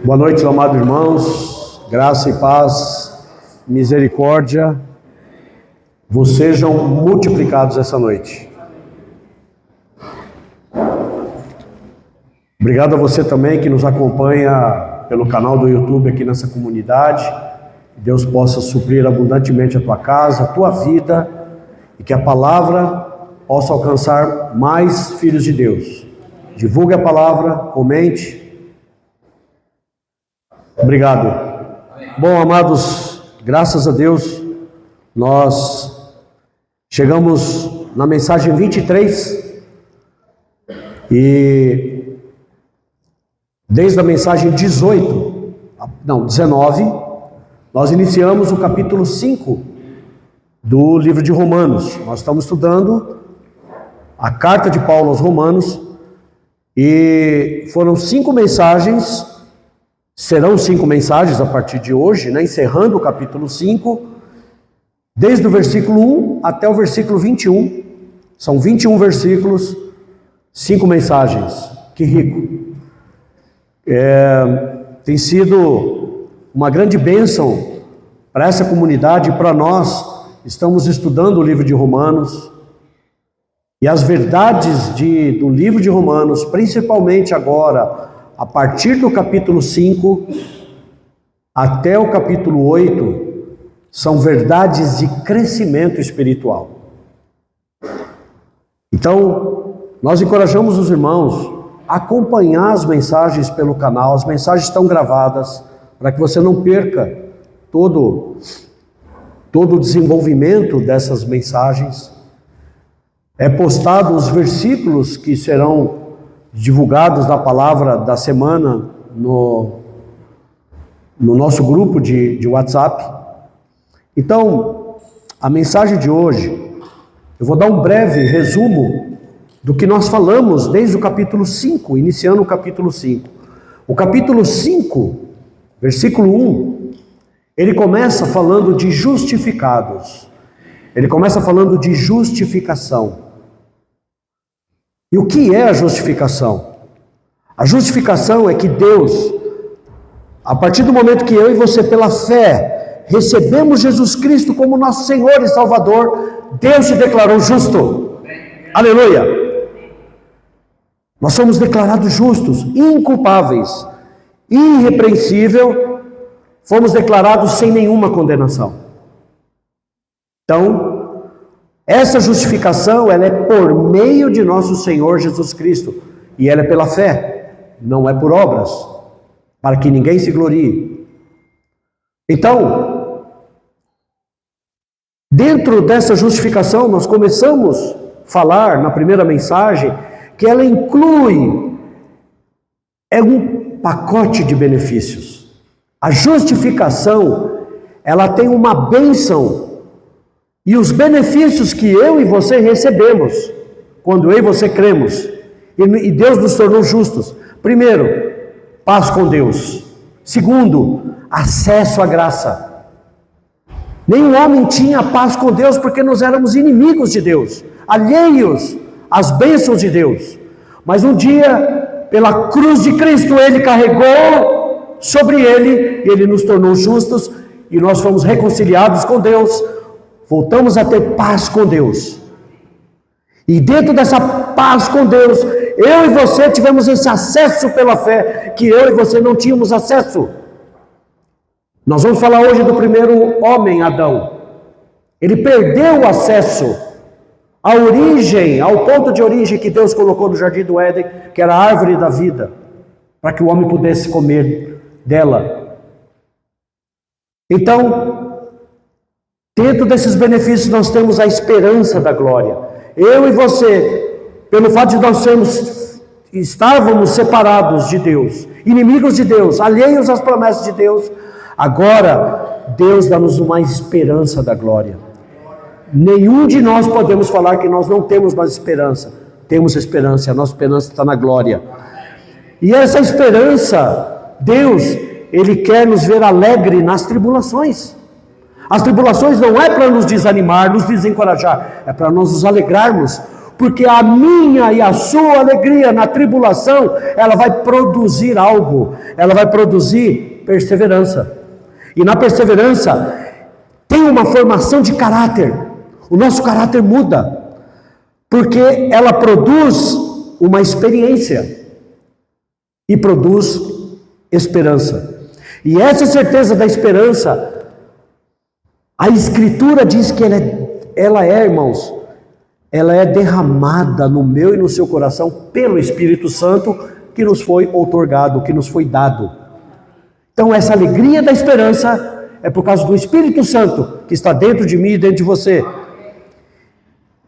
Boa noite, amados irmãos, graça e paz, misericórdia, vos sejam multiplicados essa noite. Obrigado a você também que nos acompanha pelo canal do YouTube aqui nessa comunidade. Que Deus possa suprir abundantemente a tua casa, a tua vida, e que a palavra possa alcançar mais filhos de Deus. Divulgue a palavra, comente. Obrigado. Bom, amados, graças a Deus, nós chegamos na mensagem 23 e desde a mensagem 19, nós iniciamos o capítulo 5 do livro de Romanos. Nós estamos estudando a carta de Paulo aos Romanos e foram 5 mensagens. Serão 5 mensagens a partir de hoje, encerrando o capítulo 5, desde o versículo 1 até o versículo 21. São 21 versículos, 5 mensagens. Que rico! Tem sido uma grande bênção para essa comunidade e para nós. Estamos estudando o livro de Romanos e as verdades do livro de Romanos, principalmente agora, a partir do capítulo 5 até o capítulo 8, são verdades de crescimento espiritual. Então, nós encorajamos os irmãos a acompanhar as mensagens pelo canal. As mensagens estão gravadas para que você não perca todo o desenvolvimento dessas mensagens. É postado os versículos que serão divulgados da palavra da semana no nosso grupo de WhatsApp. Então, a mensagem de hoje, eu vou dar um breve resumo do que nós falamos desde o capítulo 5, iniciando o capítulo 5. O capítulo 5, versículo 1, ele começa falando de justificados. Ele começa falando de justificação. E o que é a justificação? A justificação é que Deus, a partir do momento que eu e você, pela fé, recebemos Jesus Cristo como nosso Senhor e Salvador, Deus se declarou justo. Aleluia! Nós somos declarados justos, inculpáveis, irrepreensível, fomos declarados sem nenhuma condenação. Então, essa justificação, ela é por meio de nosso Senhor Jesus Cristo, e ela é pela fé, não é por obras, para que ninguém se glorie. Então, dentro dessa justificação, nós começamos a falar na primeira mensagem, que ela inclui um pacote de benefícios. A justificação, ela tem uma bênção. E os benefícios que eu e você recebemos, quando eu e você cremos, e Deus nos tornou justos. Primeiro, paz com Deus. Segundo, acesso à graça. Nenhum homem tinha paz com Deus porque nós éramos inimigos de Deus, alheios às bênçãos de Deus. Mas um dia, pela cruz de Cristo, Ele carregou sobre Ele nos tornou justos, e nós fomos reconciliados com Deus. Voltamos a ter paz com Deus. E dentro dessa paz com Deus, eu e você tivemos esse acesso pela fé, que eu e você não tínhamos acesso. Nós vamos falar hoje do primeiro homem, Adão. Ele perdeu o acesso à origem, ao ponto de origem que Deus colocou no jardim do Éden, que era a árvore da vida, para que o homem pudesse comer dela. Então, dentro desses benefícios nós temos a esperança da glória. Eu e você, pelo fato de nós estávamos separados de Deus, inimigos de Deus, alheios às promessas de Deus, agora Deus dá-nos uma esperança da glória. Nenhum de nós podemos falar que nós não temos mais esperança. Temos esperança, a nossa esperança está na glória. E essa esperança, Deus, Ele quer nos ver alegre nas tribulações. As tribulações não é para nos desanimar, nos desencorajar, é para nós nos alegrarmos, porque a minha e a sua alegria na tribulação, ela vai produzir algo, ela vai produzir perseverança. E na perseverança tem uma formação de caráter. O nosso caráter muda, porque ela produz uma experiência e produz esperança. E essa certeza da esperança, a Escritura diz que ela é, irmãos, ela é derramada no meu e no seu coração pelo Espírito Santo que nos foi outorgado, que nos foi dado. Então essa alegria da esperança é por causa do Espírito Santo que está dentro de mim e dentro de você.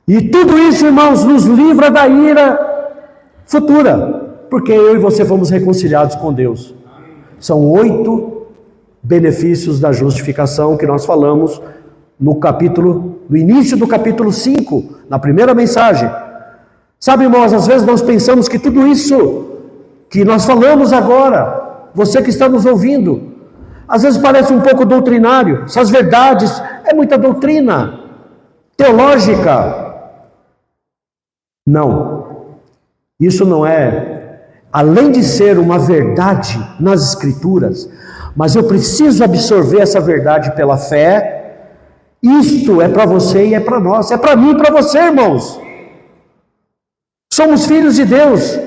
E tudo isso, irmãos, nos livra da ira futura, porque eu e você fomos reconciliados com Deus. São 8 benefícios da justificação que nós falamos no início do capítulo 5, na primeira mensagem. Sabe, irmãos, às vezes nós pensamos que tudo isso que nós falamos agora, você que está nos ouvindo, às vezes parece um pouco doutrinário. Essas verdades é muita doutrina teológica. Não, isso não é, além de ser uma verdade nas Escrituras, mas eu preciso absorver essa verdade pela fé. Isto é para você e é para nós, é para mim e para você, irmãos. Somos filhos de Deus,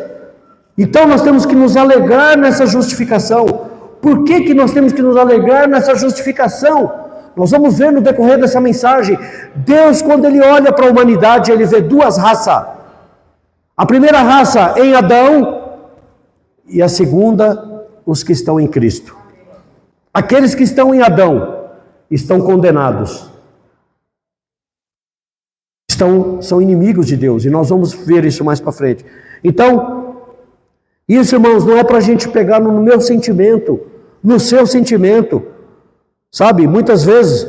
então nós temos que nos alegrar nessa justificação. Por que nós temos que nos alegrar nessa justificação? Nós vamos ver no decorrer dessa mensagem. Deus, quando Ele olha para a humanidade, Ele vê 2 raças. A primeira raça em Adão e a segunda, os que estão em Cristo. Aqueles que estão em Adão estão condenados. São inimigos de Deus, e nós vamos ver isso mais para frente. Então, isso, irmãos, não é para a gente pegar no meu sentimento, no seu sentimento, sabe? Muitas vezes,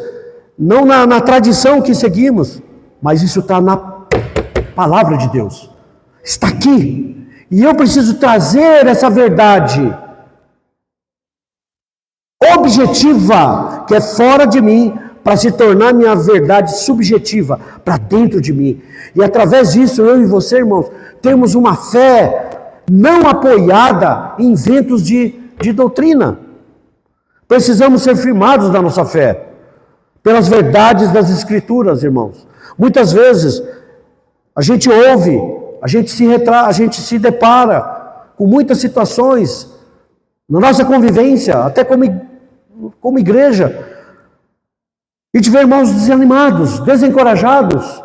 não na tradição que seguimos, mas isso está na palavra de Deus. Está aqui. E eu preciso trazer essa verdade objetiva, que é fora de mim, para se tornar minha verdade subjetiva, para dentro de mim. E através disso, eu e você, irmãos, temos uma fé não apoiada em ventos de doutrina. Precisamos ser firmados na nossa fé, pelas verdades das Escrituras, irmãos. Muitas vezes, a gente ouve, a gente se depara com muitas situações, na nossa convivência, até como igreja, e de ver irmãos desanimados, desencorajados.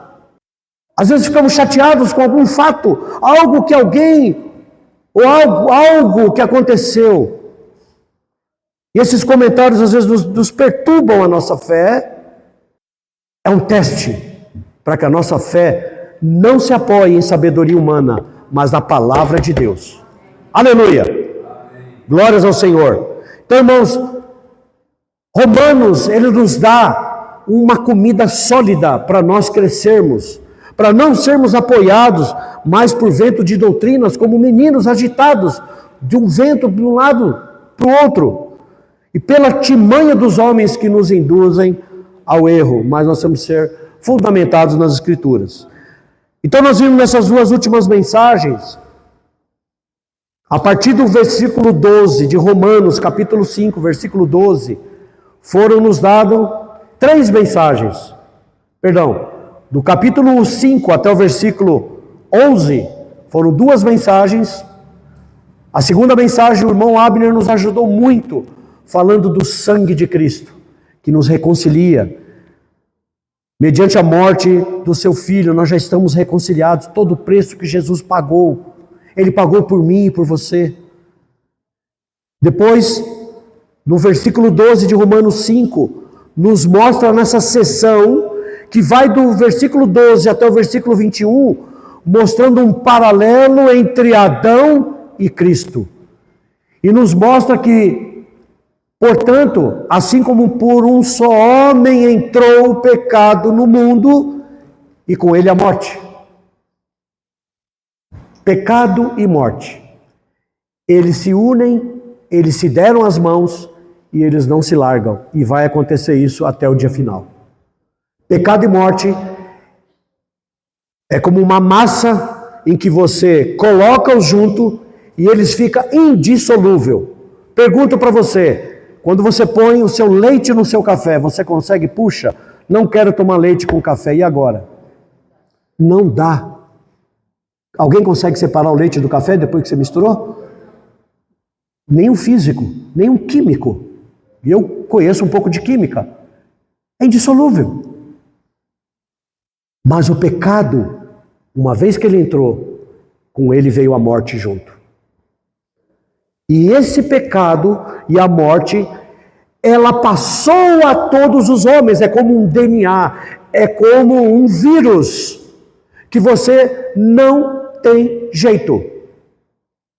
Às vezes ficamos chateados com algum fato, algo que alguém, ou algo que aconteceu. E esses comentários às vezes nos perturbam a nossa fé. É um teste para que a nossa fé não se apoie em sabedoria humana, mas na palavra de Deus. Aleluia! Glórias ao Senhor. Então, irmãos, Romanos, ele nos dá uma comida sólida para nós crescermos, para não sermos apoiados mais por vento de doutrinas, como meninos agitados de um vento de um lado para o outro, e pela timanha dos homens que nos induzem ao erro, mas nós temos que ser fundamentados nas Escrituras. Então nós vimos nessas 2 últimas mensagens, a partir do versículo 12 de Romanos, capítulo 5, versículo 12, foram nos dadas 3 mensagens. Do capítulo 5 até o versículo 11, foram 2 mensagens. A segunda mensagem, o irmão Abner nos ajudou muito, falando do sangue de Cristo, que nos reconcilia. Mediante a morte do seu Filho, nós já estamos reconciliados. Todo o preço que Jesus pagou, Ele pagou por mim e por você. Depois, no versículo 12 de Romanos 5, nos mostra nessa sessão, que vai do versículo 12 até o versículo 21, mostrando um paralelo entre Adão e Cristo. E nos mostra que, portanto, assim como por um só homem entrou o pecado no mundo, e com ele a morte. Pecado e morte. Eles se unem, eles se deram as mãos, e eles não se largam, e vai acontecer isso até o dia final. Pecado e morte É como uma massa em que você coloca-os junto e eles ficam indissolúvel. Pergunto para você, quando você põe o seu leite no seu café, você consegue, puxa, não quero tomar leite com café, e agora? Não dá. Alguém consegue separar o leite do café depois que você misturou? Nem um físico, nem um químico. E eu conheço um pouco de química. É indissolúvel. Mas o pecado, uma vez que ele entrou, com ele veio a morte junto. E esse pecado e a morte, ela passou a todos os homens. É como um DNA, é como um vírus, que você não tem jeito.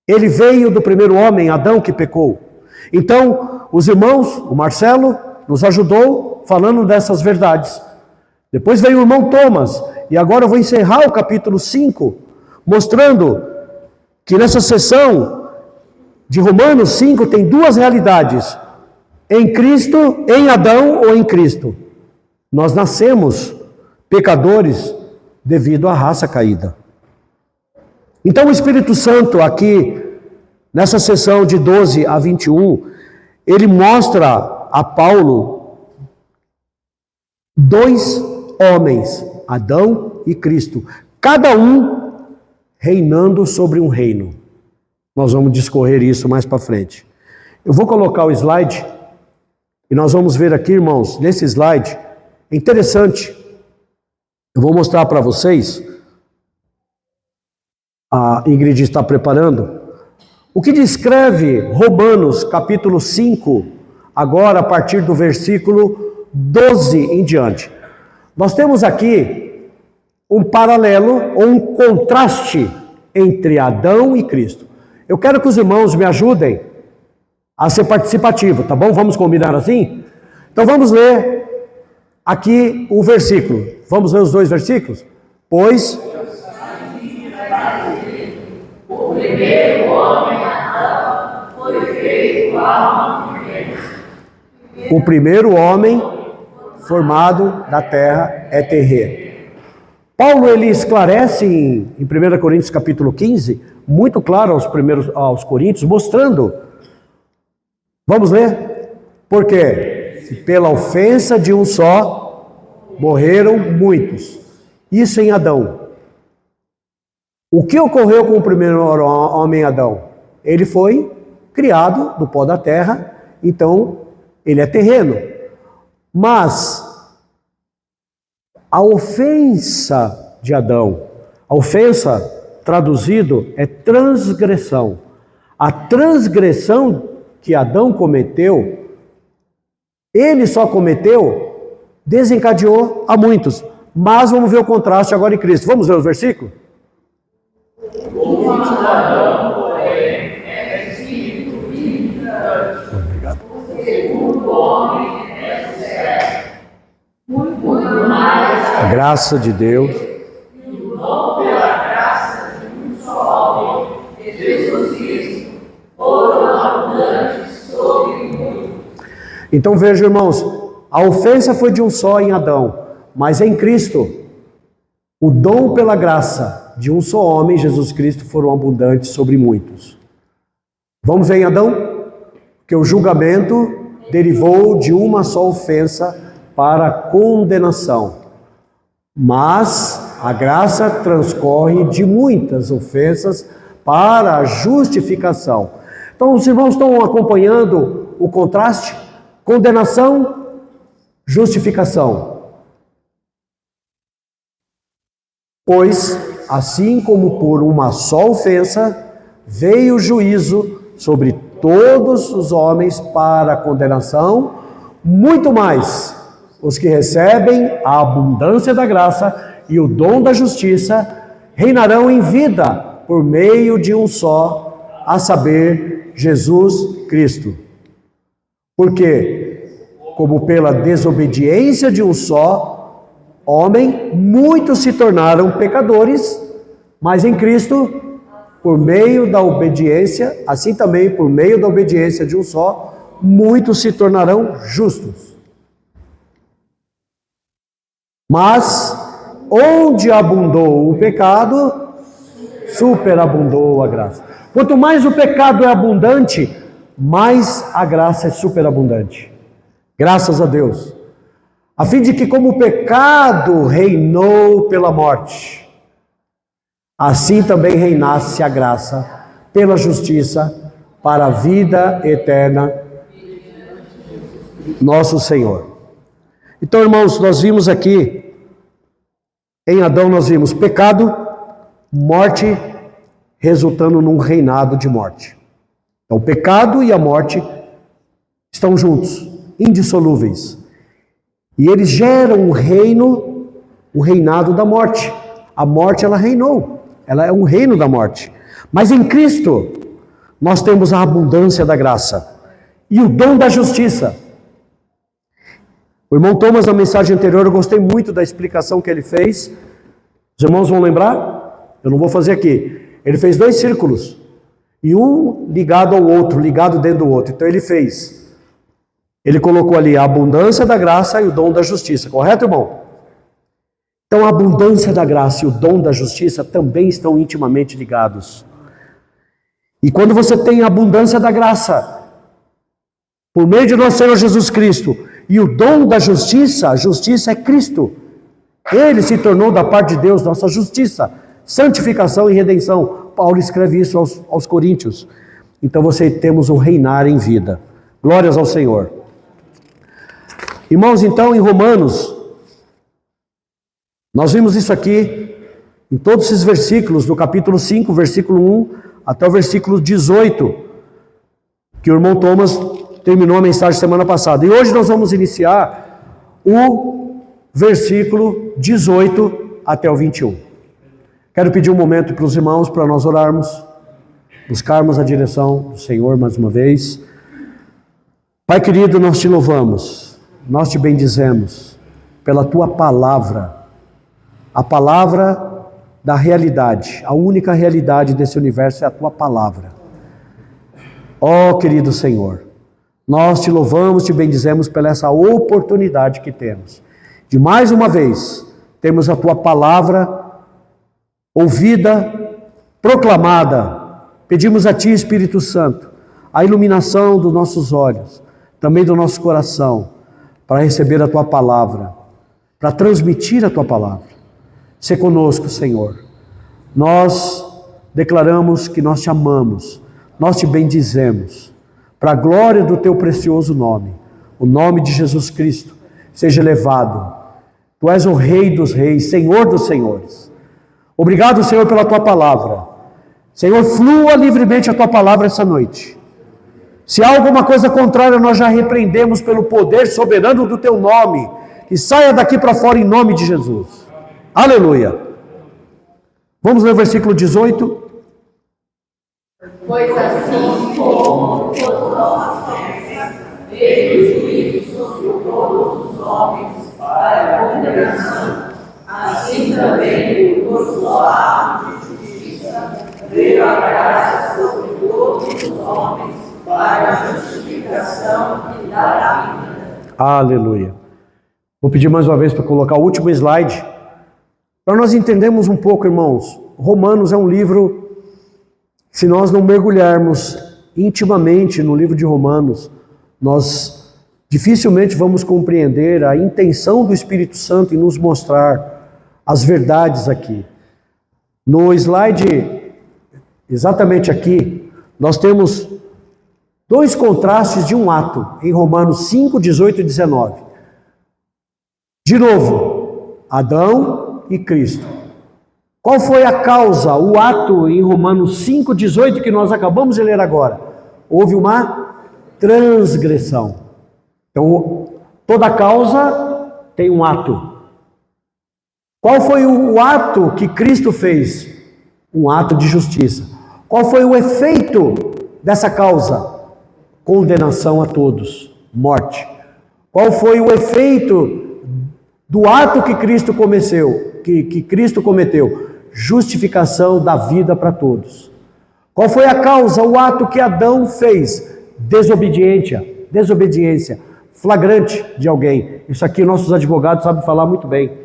Ele veio do primeiro homem, Adão, que pecou. Então, os irmãos, o Marcelo, nos ajudou falando dessas verdades. Depois veio o irmão Thomas, e agora eu vou encerrar o capítulo 5, mostrando que nessa sessão de Romanos 5 tem duas realidades: em Cristo, em Adão ou em Cristo. Nós nascemos pecadores devido à raça caída. Então o Espírito Santo aqui, nessa sessão de 12 a 21, ele mostra a Paulo dois homens, Adão e Cristo, cada um reinando sobre um reino. Nós vamos discorrer isso mais para frente. Eu vou colocar o slide e nós vamos ver aqui, irmãos, nesse slide, é interessante. Eu vou mostrar para vocês, a Ingrid está preparando, o que descreve Romanos capítulo 5, agora a partir do versículo 12 em diante. Nós temos aqui um paralelo ou um contraste entre Adão e Cristo. Eu quero que os irmãos me ajudem a ser participativo, tá bom? Vamos combinar assim? Então vamos ler aqui o versículo. Vamos ler os dois versículos? Pois o primeiro homem, Adão, foi feito alma vivente. O primeiro homem formado da terra é terreno. Paulo ele esclarece em 1 Coríntios capítulo 15, muito claro aos Coríntios, mostrando. Vamos ler? Porque pela ofensa de um só morreram muitos. Isso em Adão. O que ocorreu com o primeiro homem Adão? Ele foi criado do pó da terra, então ele é terreno. Mas a ofensa de Adão, a ofensa traduzido é transgressão. A transgressão que Adão cometeu, ele só cometeu, desencadeou a muitos. Mas vamos ver o contraste agora em Cristo. Vamos ler os versículos? Adão, porém, é espírito vivificante. Obrigado. O segundo homem é o céu. Muito mais. A graça de Deus. E o dom pela graça de um só homem, Jesus Cristo, foram abundantes sobre muitos. Então veja, irmãos, a ofensa foi de um só em Adão, mas em Cristo, o dom pela graça de um só homem, Jesus Cristo, foram abundantes sobre muitos. Vamos ver em Adão? Que o julgamento derivou de uma só ofensa para condenação. Mas a graça transcorre de muitas ofensas para a justificação. Então os irmãos estão acompanhando o contraste? Condenação, justificação. Pois, assim como por uma só ofensa, veio o juízo sobre todos os homens para a condenação, muito mais os que recebem a abundância da graça e o dom da justiça reinarão em vida por meio de um só, a saber, Jesus Cristo. Porque, como pela desobediência de um só homem, muitos se tornaram pecadores, mas em Cristo, por meio da obediência, assim também por meio da obediência de um só, muitos se tornarão justos. Mas onde abundou o pecado, superabundou a graça. Quanto mais o pecado é abundante, mais a graça é superabundante. Graças a Deus. A fim de que, como o pecado reinou pela morte, assim também reinasse a graça pela justiça para a vida eterna, nosso Senhor. Então, irmãos, nós vimos aqui, em Adão nós vimos pecado, morte, resultando num reinado de morte. Então, o pecado e a morte estão juntos, indissolúveis. E eles geram um reino, o reinado da morte. A morte, ela reinou. Ela é um reino da morte. Mas em Cristo, nós temos a abundância da graça e o dom da justiça. O irmão Thomas, na mensagem anterior, eu gostei muito da explicação que ele fez. Os irmãos vão lembrar? Eu não vou fazer aqui. Ele fez 2 círculos. E um ligado ao outro, ligado dentro do outro. Então ele colocou ali a abundância da graça e o dom da justiça. Correto, irmão? Então a abundância da graça e o dom da justiça também estão intimamente ligados. E quando você tem a abundância da graça, por meio de nosso Senhor Jesus Cristo, e o dom da justiça, a justiça é Cristo. Ele se tornou da parte de Deus nossa justiça, santificação e redenção. Paulo escreve isso aos Coríntios. Então temos o reinar em vida. Glórias ao Senhor. Irmãos, então em Romanos, nós vimos isso aqui, em todos esses versículos, do capítulo 5, versículo 1, até o versículo 18, que o irmão Thomas terminou a mensagem semana passada. E hoje nós vamos iniciar o versículo 18 até o 21. Quero pedir um momento para os irmãos, para nós orarmos, buscarmos a direção do Senhor mais uma vez. Pai querido, nós te louvamos, nós te bendizemos pela tua palavra, a palavra da realidade. A única realidade desse universo é a tua palavra. Ó querido Senhor, nós te louvamos, te bendizemos pela essa oportunidade que temos de mais uma vez termos a tua palavra ouvida, proclamada. Pedimos a ti, Espírito Santo, a iluminação dos nossos olhos, também do nosso coração, para receber a tua palavra, para transmitir a tua palavra. Sê conosco, Senhor. Nós declaramos que nós te amamos, nós te bendizemos, para a glória do teu precioso nome, o nome de Jesus Cristo, seja elevado. Tu és o Rei dos Reis, Senhor dos Senhores. Obrigado, Senhor, pela tua palavra. Senhor, flua livremente a tua palavra essa noite. Se há alguma coisa contrária, nós já repreendemos pelo poder soberano do teu nome, que saia daqui para fora em nome de Jesus. Aleluia. Vamos ler o versículo 18. Pois assim como todos nós veio o juízo sobre todos os homens para a condenação, assim também por sua ato de justiça veio a graça sobre todos os homens para a justificação e da vida. Aleluia. Vou pedir mais uma vez para colocar o último slide, para nós entendermos um pouco, irmãos. Romanos é um livro, se nós não mergulharmos intimamente no livro de Romanos, nós dificilmente vamos compreender a intenção do Espírito Santo em nos mostrar as verdades aqui. No slide, exatamente aqui, nós temos 2 contrastes de um ato, em Romanos 5, 18 e 19. De novo, Adão e Cristo. Qual foi a causa, o ato em Romanos 5, 18 que nós acabamos de ler agora? Houve uma transgressão. Então, toda causa tem um ato. Qual foi o ato que Cristo fez? Um ato de justiça. Qual foi o efeito dessa causa? Condenação a todos, morte. Qual foi o efeito do ato que Cristo cometeu? Justificação da vida para todos. Qual foi a causa, o ato que Adão fez? Desobediência flagrante de alguém. Isso aqui nossos advogados sabem falar muito bem.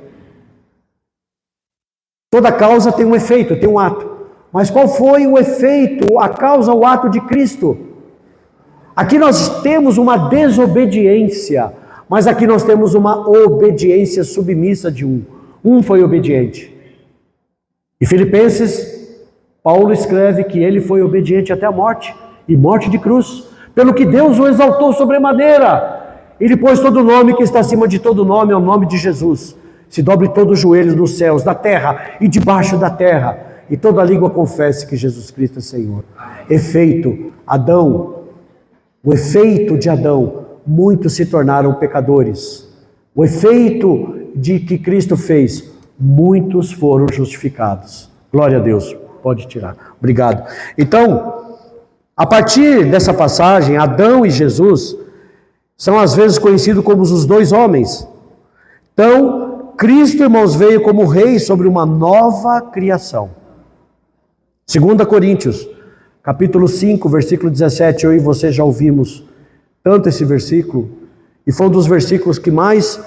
Toda causa tem um efeito, tem um ato. Mas qual foi o efeito, a causa, o ato de Cristo? Aqui nós temos uma desobediência, mas aqui nós temos uma obediência submissa de um. Um foi obediente. Em Filipenses, Paulo escreve que ele foi obediente até a morte, e morte de cruz, pelo que Deus o exaltou sobremaneira. Ele pôs todo nome que está acima de todo nome, ao nome de Jesus. Se dobre todo o joelho nos céus, da terra e debaixo da terra, e toda língua confesse que Jesus Cristo é Senhor. Efeito, Adão, o efeito de Adão, muitos se tornaram pecadores. O efeito de que Cristo fez, muitos foram justificados. Glória a Deus, pode tirar. Obrigado. Então, a partir dessa passagem, Adão e Jesus são às vezes conhecidos como os dois homens. Então, Cristo, irmãos, veio como rei sobre uma nova criação. 2 Coríntios, capítulo 5, versículo 17, eu e você já ouvimos tanto esse versículo, e foi um dos versículos que mais,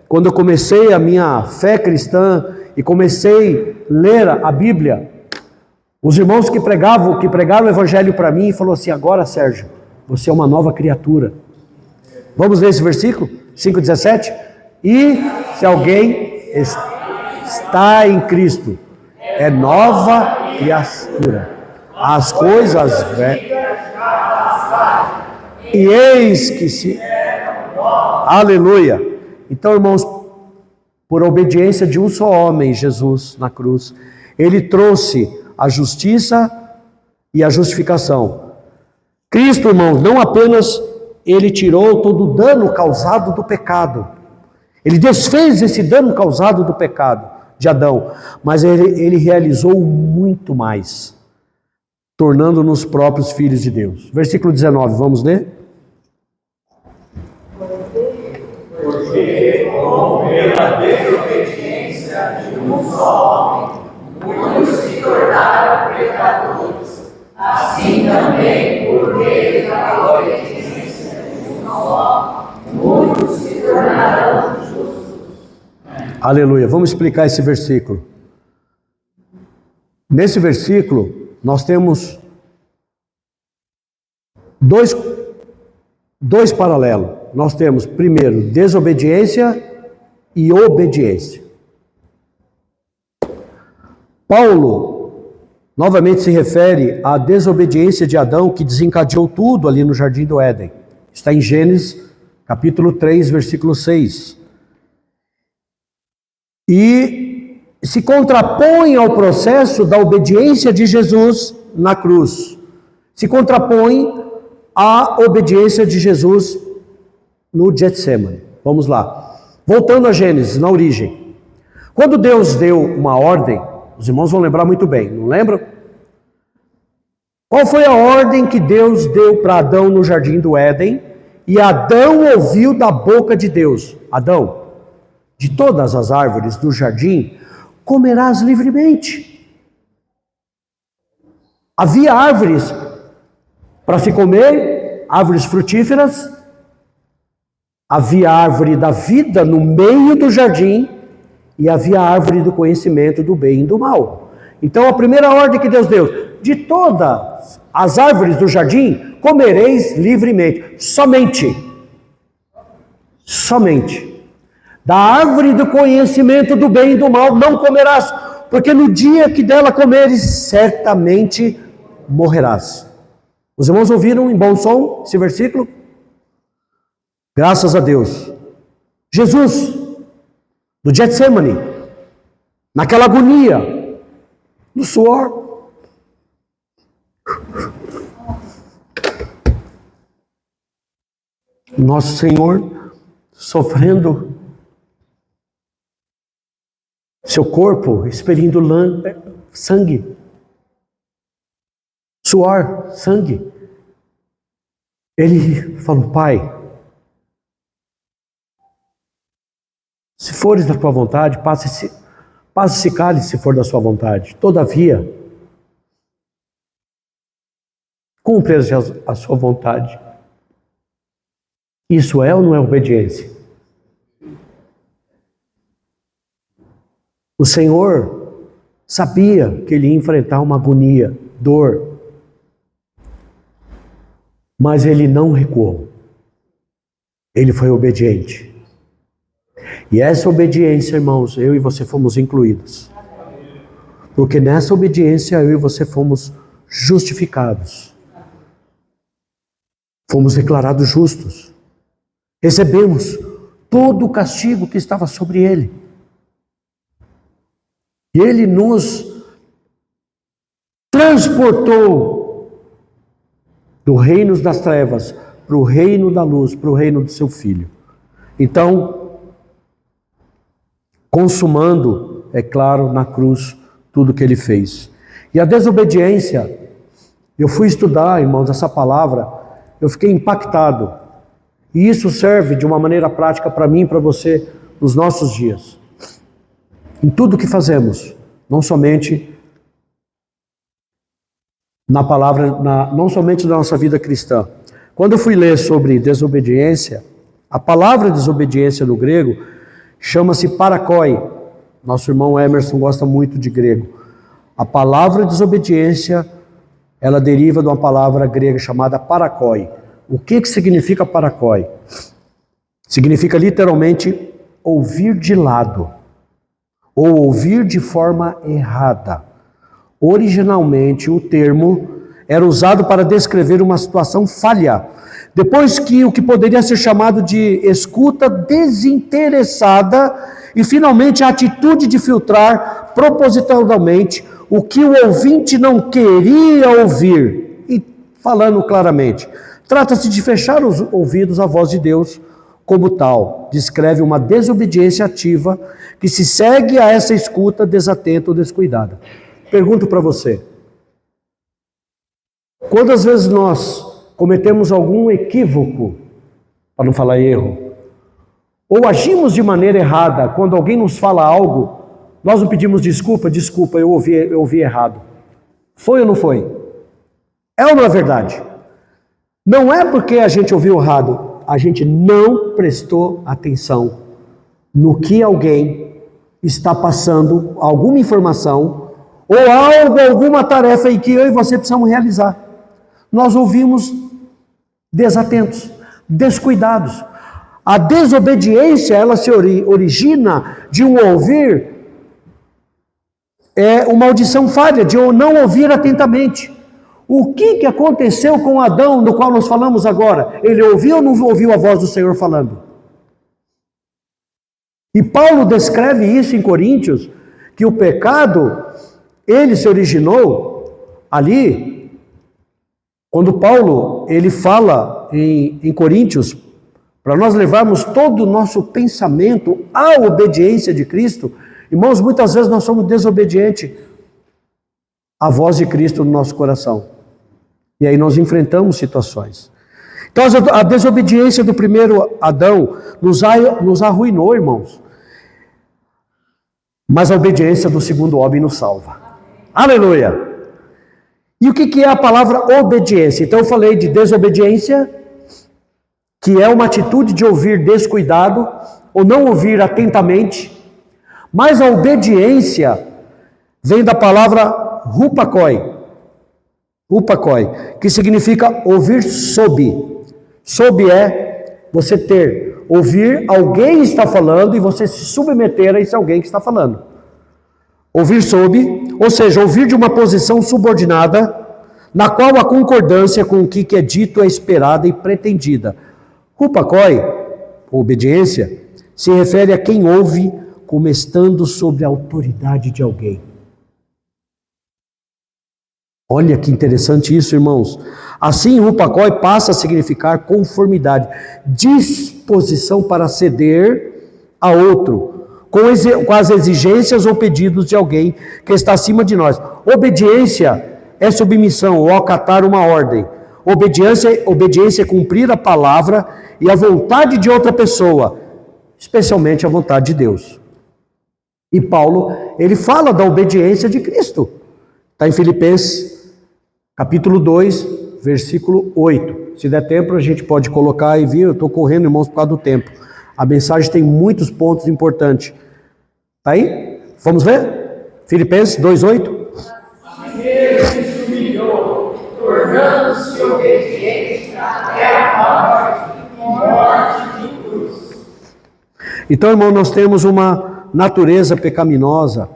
quando eu comecei a minha fé cristã, e comecei a ler a Bíblia, os irmãos que pregaram o evangelho para mim, falou assim: agora, Sérgio, você é uma nova criatura. Vamos ler esse versículo? 5,17? E se alguém está em Cristo, é nova criatura. As coisas velhas, e eis que se... Aleluia! Então, irmãos, por obediência de um só homem, Jesus, na cruz, ele trouxe a justiça e a justificação. Cristo, irmãos, não apenas ele tirou todo o dano causado do pecado, ele desfez esse dano causado do pecado de Adão, mas ele realizou muito mais, tornando-nos próprios filhos de Deus. Versículo 19, vamos ler? Porque pela desobediência de um só homem, muitos se tornaram pecadores. Assim também, por meio da obediência de um só homem, muitos se tornarão justos. Aleluia. Vamos explicar esse versículo. Nesse versículo, nós temos dois paralelos. Nós temos, primeiro, desobediência e obediência. Paulo, novamente se refere à desobediência de Adão, que desencadeou tudo ali no Jardim do Éden. Está em Gênesis, capítulo 3, versículo 6. E se contrapõe ao processo da obediência de Jesus na cruz. Se contrapõe à obediência de Jesus no Getsemane. Vamos lá. Voltando a Gênesis, na origem. Quando Deus deu uma ordem, os irmãos vão lembrar muito bem, não lembram? Qual foi a ordem que Deus deu para Adão no Jardim do Éden? E Adão ouviu da boca de Deus: Adão, de todas as árvores do jardim comerás livremente. Havia árvores para se comer, árvores frutíferas. Havia a árvore da vida no meio do jardim e havia a árvore do conhecimento do bem e do mal. Então a primeira ordem que Deus deu: de todas as árvores do jardim comereis livremente. Somente. Da árvore do conhecimento do bem e do mal não comerás, porque no dia que dela comeres, certamente morrerás. Os irmãos ouviram em bom som esse versículo? Graças a Deus. Jesus, no Getsemane, naquela agonia, no suor, nosso Senhor sofrendo, seu corpo expelindo sangue, suor, sangue. Ele falou: Pai, se fores da tua vontade, passe esse cálice se for da sua vontade. Todavia, cumpre a sua vontade. Isso é ou não é obediência? O Senhor sabia que ele ia enfrentar uma agonia, dor, mas ele não recuou. Ele foi obediente. E essa obediência, irmãos, eu e você fomos incluídos. Porque nessa obediência eu e você fomos justificados. Fomos declarados justos. Recebemos todo o castigo que estava sobre ele. E ele nos transportou do reino das trevas para o reino da luz, para o reino do seu Filho. Então, consumando, é claro, na cruz, tudo que ele fez. E a desobediência, eu fui estudar, irmãos, essa palavra, eu fiquei impactado. E isso serve de uma maneira prática para mim e para você nos nossos dias. Em tudo que fazemos, não somente na palavra, não somente na nossa vida cristã. Quando eu fui ler sobre desobediência, a palavra desobediência no grego chama-se parakoi. Nosso irmão Emerson gosta muito de grego. A palavra desobediência, ela deriva de uma palavra grega chamada parakoi. O que significa parakoi? Significa literalmente ouvir de lado, ou ouvir de forma errada. Originalmente, o termo era usado para descrever uma situação falha, depois que o que poderia ser chamado de escuta desinteressada e finalmente a atitude de filtrar propositalmente o que o ouvinte não queria ouvir. E falando claramente, trata-se de fechar os ouvidos à voz de Deus como tal. Descreve uma desobediência ativa que se segue a essa escuta desatenta ou descuidada. Pergunto para você, quantas vezes nós cometemos algum equívoco, para não falar erro, ou agimos de maneira errada quando alguém nos fala algo, nós não pedimos desculpa, eu ouvi errado. Foi ou não foi? É ou não é verdade? Não é porque a gente ouviu errado, a gente não prestou atenção no que alguém está passando, alguma informação, ou algo, alguma tarefa em que eu e você precisamos realizar. Nós ouvimos desatentos, descuidados. A desobediência, ela se origina de um ouvir, uma audição falha, de não ouvir atentamente. O que aconteceu com Adão, do qual nós falamos agora? Ele ouviu ou não ouviu a voz do Senhor falando? E Paulo descreve isso em Coríntios, que o pecado, ele se originou ali, quando Paulo, ele fala em Coríntios, para nós levarmos todo o nosso pensamento à obediência de Cristo. Irmãos, muitas vezes nós somos desobedientes à voz de Cristo no nosso coração. E aí nós enfrentamos situações. Então a desobediência do primeiro Adão nos arruinou, irmãos. Mas a obediência do segundo homem nos salva. Aleluia! E o que é a palavra obediência? Então eu falei de desobediência, que é uma atitude de ouvir descuidado, ou não ouvir atentamente. Mas a obediência vem da palavra rupakoi, que significa ouvir sob. Sob é você ouvir alguém está falando e você se submeter a esse alguém que está falando. Ouvir sob, ou seja, ouvir de uma posição subordinada, na qual a concordância com o que é dito é esperada e pretendida. Rupakoi, obediência, se refere a quem ouve como estando sob a autoridade de alguém. Olha que interessante isso, irmãos. Assim, rupakoi passa a significar conformidade, disposição para ceder a outro, com as exigências ou pedidos de alguém que está acima de nós. Obediência é submissão ou acatar uma ordem. Obediência é cumprir a palavra e a vontade de outra pessoa, especialmente a vontade de Deus. E Paulo, ele fala da obediência de Cristo. Está em Filipenses, capítulo 2, versículo 8. Se der tempo, a gente pode colocar e vir. Eu estou correndo, irmãos, por causa do tempo. A mensagem tem muitos pontos importantes. Está aí? Vamos ler? Filipenses 2:8. Ele se humilhou, tornando-se obediente até a morte de cruz. Então, irmão, nós temos uma natureza pecaminosa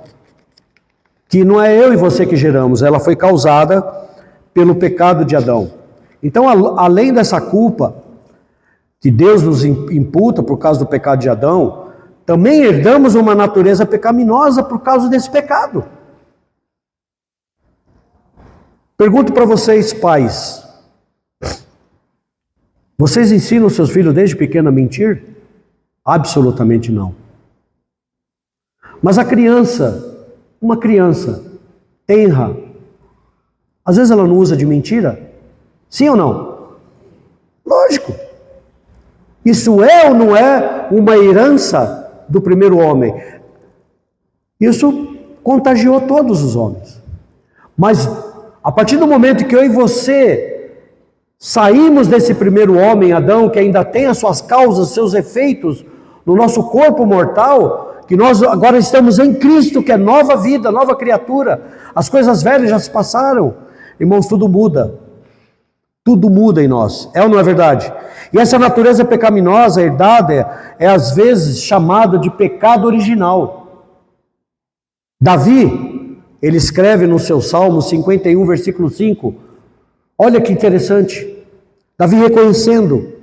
que não é eu e você que geramos, ela foi causada pelo pecado de Adão. Então, além dessa culpa que Deus nos imputa por causa do pecado de Adão, também herdamos uma natureza pecaminosa por causa desse pecado. Pergunto para vocês, pais, vocês ensinam seus filhos desde pequeno a mentir? Absolutamente não. Mas a criança, uma criança tenra, às vezes ela não usa de mentira? Sim ou não? Lógico. Isso é ou não é uma herança do primeiro homem? Isso contagiou todos os homens. Mas a partir do momento que eu e você saímos desse primeiro homem, Adão, que ainda tem as suas causas, seus efeitos no nosso corpo mortal, que nós agora estamos em Cristo, que é nova vida, nova criatura, as coisas velhas já se passaram, irmãos, tudo muda. Tudo muda em nós, é ou não é verdade? E essa natureza pecaminosa herdada é às vezes chamada de pecado original. Davi, ele escreve no seu Salmo 51, versículo 5, olha que interessante, Davi reconhecendo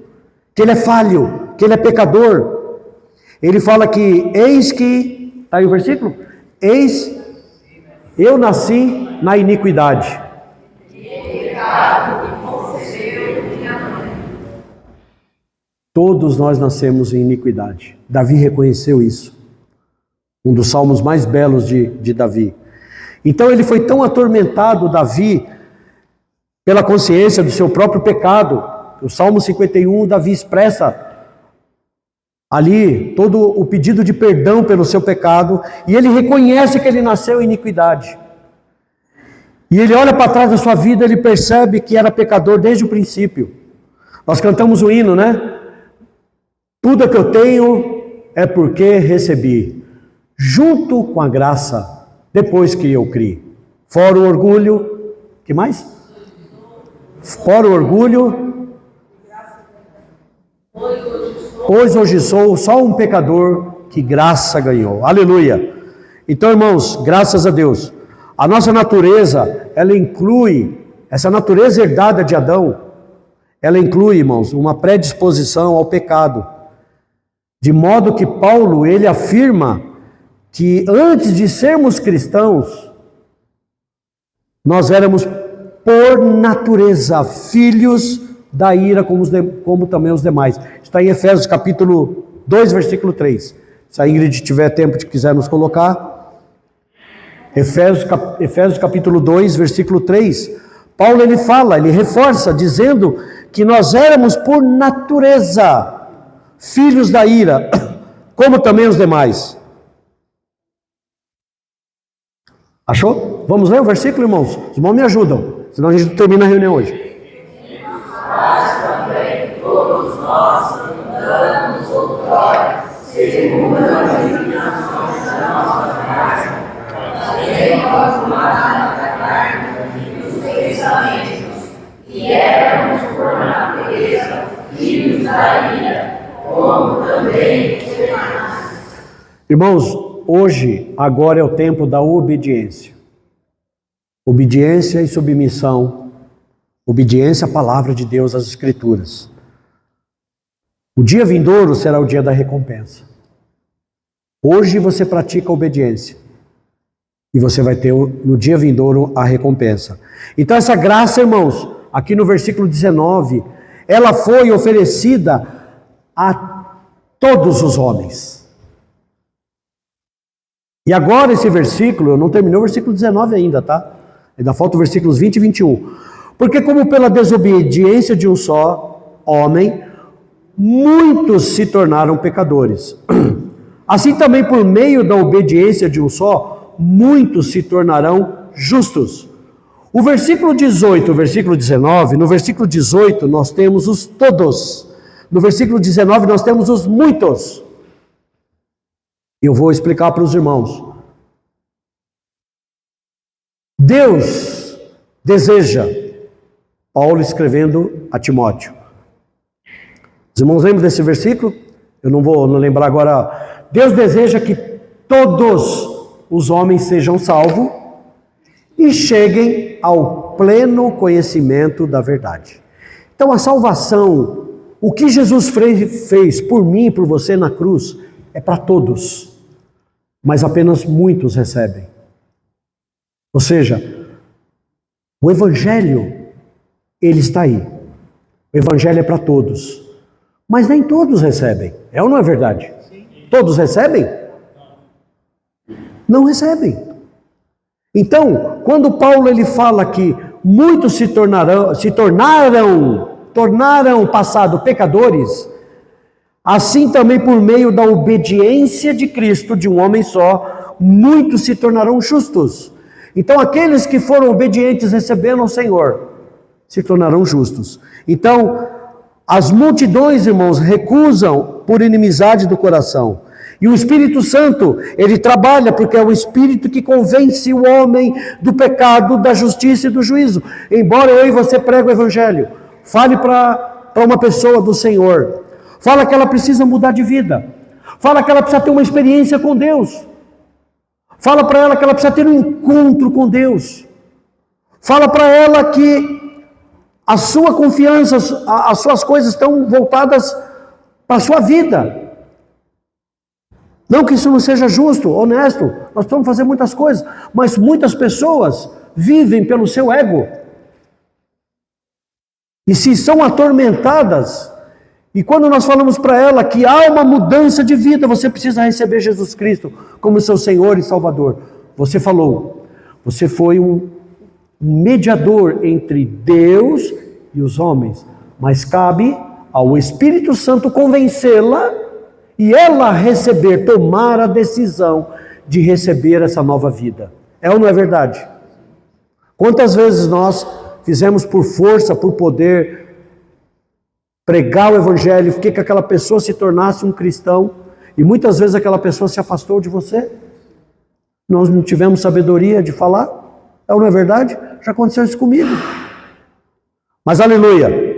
que ele é falho, que ele é pecador, ele fala que, eis que, está aí o versículo? Eis, eu nasci na iniquidade. Todos nós nascemos em iniquidade. Davi reconheceu isso. Um dos salmos mais belos de Davi. Então ele foi tão atormentado, Davi, pela consciência do seu próprio pecado. O Salmo 51, Davi expressa ali todo o pedido de perdão pelo seu pecado. E ele reconhece que ele nasceu em iniquidade. E ele olha para trás da sua vida, ele percebe que era pecador desde o princípio. Nós cantamos o hino, né? Tudo que eu tenho é porque recebi, junto com a graça, depois que eu criei. Fora o orgulho, que mais? Fora o orgulho, pois hoje sou só um pecador que graça ganhou. Aleluia! Então, irmãos, graças a Deus, a nossa natureza, ela inclui, essa natureza herdada de Adão, ela inclui, irmãos, uma predisposição ao pecado. De modo que Paulo, ele afirma que antes de sermos cristãos, nós éramos por natureza filhos da ira como também os demais. Está em Efésios capítulo 2, versículo 3. Se a Ingrid tiver tempo de quiser nos colocar. Efésios capítulo 2, versículo 3. Paulo ele fala, ele reforça, dizendo que nós éramos por natureza filhos da ira, como também os demais. Achou? Vamos ler o versículo, irmãos? Os irmãos me ajudam, senão a gente não termina a reunião hoje. Mas também todos nós andamos outrora, segundo as inclinações da nossa carne, fazendo a vontade da carne e dos pensamentos, e éramos por natureza filhos da ira, como também os demais. Irmãos, hoje, agora é o tempo da obediência. Obediência e submissão. Obediência à palavra de Deus, às Escrituras. O dia vindouro será o dia da recompensa. Hoje você pratica a obediência. E você vai ter no dia vindouro a recompensa. Então essa graça, irmãos, aqui no versículo 19, ela foi oferecida a todos os homens. E agora esse versículo, eu não terminei o versículo 19 ainda, tá? Ainda falta os versículos 20 e 21. Porque como pela desobediência de um só homem, muitos se tornaram pecadores. Assim também por meio da obediência de um só, muitos se tornarão justos. O versículo 18, o versículo 19, no versículo 18 nós temos os todos. No versículo 19 nós temos os muitos. Eu vou explicar para os irmãos. Deus deseja, Paulo escrevendo a Timóteo. Os irmãos lembram desse versículo? Eu não vou lembrar agora. Deus deseja que todos os homens sejam salvos e cheguem ao pleno conhecimento da verdade. Então a salvação, o que Jesus fez por mim e por você na cruz, é para todos, mas apenas muitos recebem. Ou seja, o Evangelho, ele está aí. O Evangelho é para todos, mas nem todos recebem. É ou não é verdade? Sim. Todos recebem? Não recebem. Então, quando Paulo ele fala que muitos tornaram passado pecadores, assim também por meio da obediência de Cristo, de um homem só, muitos se tornarão justos. Então aqueles que foram obedientes recebendo o Senhor, se tornarão justos. Então, as multidões, irmãos, recusam por inimizade do coração. E o Espírito Santo, ele trabalha porque é o Espírito que convence o homem do pecado, da justiça e do juízo. Embora eu e você pregue o Evangelho, fale para uma pessoa do Senhor, fala que ela precisa mudar de vida, fala que ela precisa ter uma experiência com Deus, fala para ela que ela precisa ter um encontro com Deus, fala para ela que a sua confiança, as suas coisas estão voltadas para a sua vida. Não que isso não seja justo, honesto, nós precisamos fazer muitas coisas, mas muitas pessoas vivem pelo seu ego. E se são atormentadas, e quando nós falamos para ela que há uma mudança de vida, você precisa receber Jesus Cristo como seu Senhor e Salvador. Você falou, você foi um mediador entre Deus e os homens, mas cabe ao Espírito Santo convencê-la e ela tomar a decisão de receber essa nova vida. É ou não é verdade? Quantas vezes nós fizemos por força, por poder, pregar o Evangelho, que aquela pessoa se tornasse um cristão, e muitas vezes aquela pessoa se afastou de você? Nós não tivemos sabedoria de falar? É ou não é verdade? Já aconteceu isso comigo. Mas aleluia!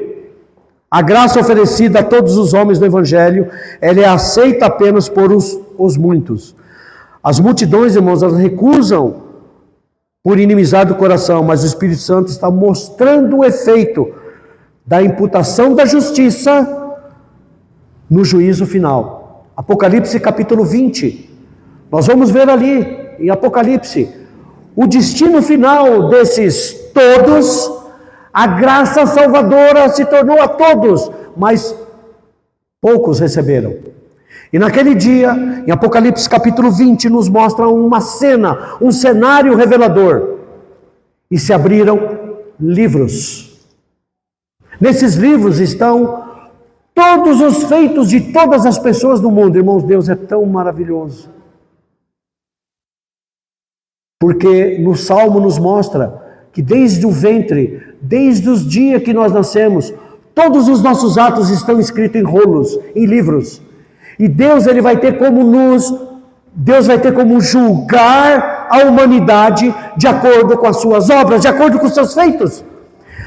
A graça oferecida a todos os homens do Evangelho, ela é aceita apenas por os muitos. As multidões, irmãos, elas recusam por inimizade do coração, mas o Espírito Santo está mostrando o efeito da imputação da justiça no juízo final. Apocalipse capítulo 20. Nós vamos ver ali, em Apocalipse, o destino final desses todos. A graça salvadora se tornou a todos, mas poucos receberam. E naquele dia, em Apocalipse capítulo 20, nos mostra uma cena, um cenário revelador. E se abriram livros. Nesses livros estão todos os feitos de todas as pessoas do mundo. Irmãos, Deus é tão maravilhoso. Porque no Salmo nos mostra que desde o ventre, desde os dias que nós nascemos, todos os nossos atos estão escritos em rolos, em livros. E Deus ele vai ter como julgar a humanidade de acordo com as suas obras, de acordo com os seus feitos.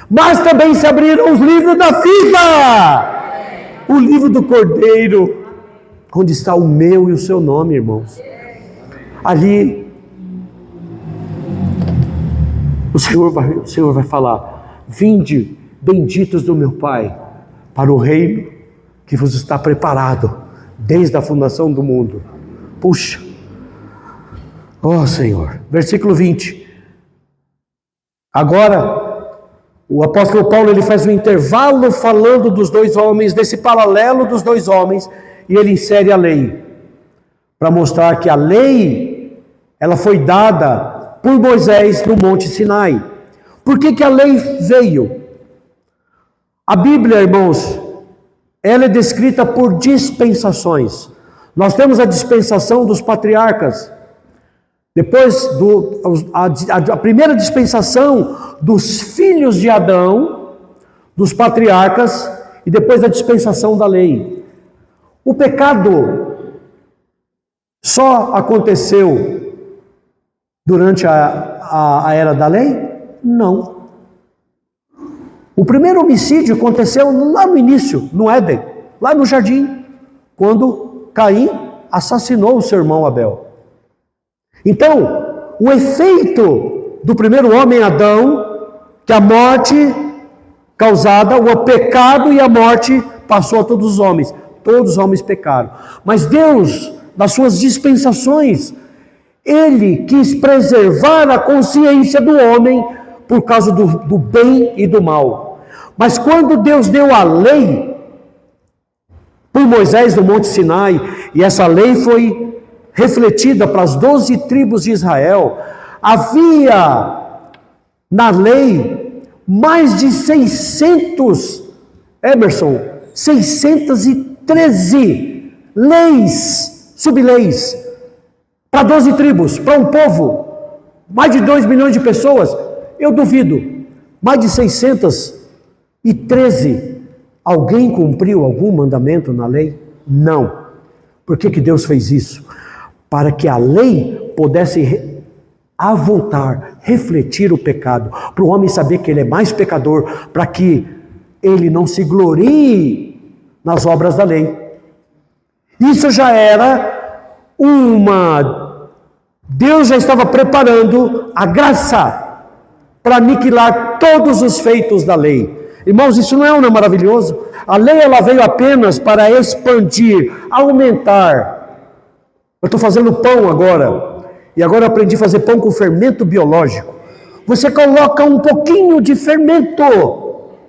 Mas também se abriram os livros da vida, o livro do Cordeiro, onde está o meu e o seu nome, irmãos. Ali o Senhor vai falar: vinde, benditos do meu Pai, para o reino que vos está preparado desde a fundação do mundo. Puxa, ó Senhor. Versículo 20. Agora, o apóstolo Paulo ele faz um intervalo falando dos dois homens, desse paralelo dos dois homens, e ele insere a lei, para mostrar que a lei, ela foi dada por Moisés no Monte Sinai. Por que a lei veio? A Bíblia, irmãos, ela é descrita por dispensações. Nós temos a dispensação dos patriarcas. Depois, a primeira dispensação dos filhos de Adão, dos patriarcas, e depois a dispensação da lei. O pecado só aconteceu durante a era da lei? Não. O primeiro homicídio aconteceu lá no início, no Éden, lá no jardim, quando Caim assassinou o seu irmão Abel. Então, o efeito do primeiro homem, Adão, que a morte causada, o pecado e a morte passou a todos os homens. Todos os homens pecaram. Mas Deus, nas suas dispensações, Ele quis preservar a consciência do homem por causa do bem e do mal. Mas quando Deus deu a lei por Moisés no Monte Sinai, e essa lei foi refletida para as 12 tribos de Israel, havia na lei mais de 613 leis, subleis, para 12 tribos, para um povo, mais de 2 milhões de pessoas. Eu duvido, mais de 613, alguém cumpriu algum mandamento na lei? Não. Por que Deus fez isso? Para que a lei pudesse avultar, refletir o pecado, para o homem saber que ele é mais pecador, para que ele não se glorie nas obras da lei. Isso já era Deus já estava preparando a graça para aniquilar todos os feitos da lei. Irmãos, isso não é maravilhoso? A lei ela veio apenas para expandir, aumentar. Eu estou fazendo pão agora, e agora eu aprendi a fazer pão com fermento biológico. Você coloca um pouquinho de fermento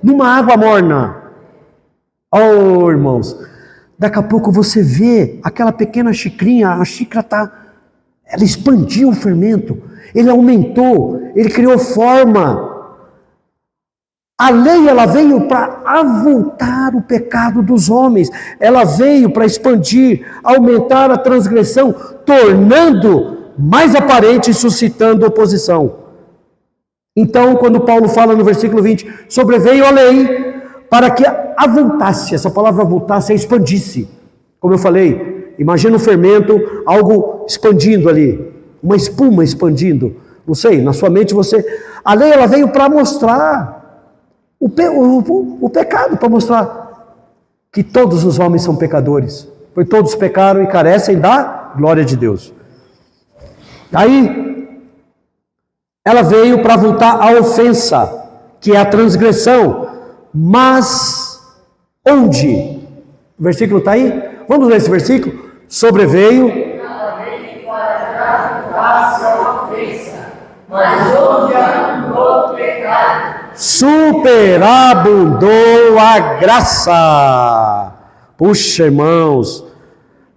numa água morna. Oh, irmãos, daqui a pouco você vê aquela pequena xicrinha, a xícara ela expandiu o fermento, ele aumentou, ele criou forma. A lei ela veio para avultar o pecado dos homens, ela veio para expandir, aumentar a transgressão, tornando mais aparente e suscitando oposição. Então, quando Paulo fala no versículo 20, sobreveio a lei para que avultasse, essa palavra avultasse é expandisse. Como eu falei, imagina um fermento, algo expandindo ali, uma espuma expandindo. Não sei, na sua mente a lei ela veio para mostrar o pecado, para mostrar que todos os homens são pecadores, pois todos pecaram e carecem da glória de Deus. Aí, ela veio para avultar a ofensa, que é a transgressão, mas onde? O versículo está aí? Vamos ler esse versículo? Sobreveio mas onde abundou o pecado, superabundou a graça. Puxa, irmãos,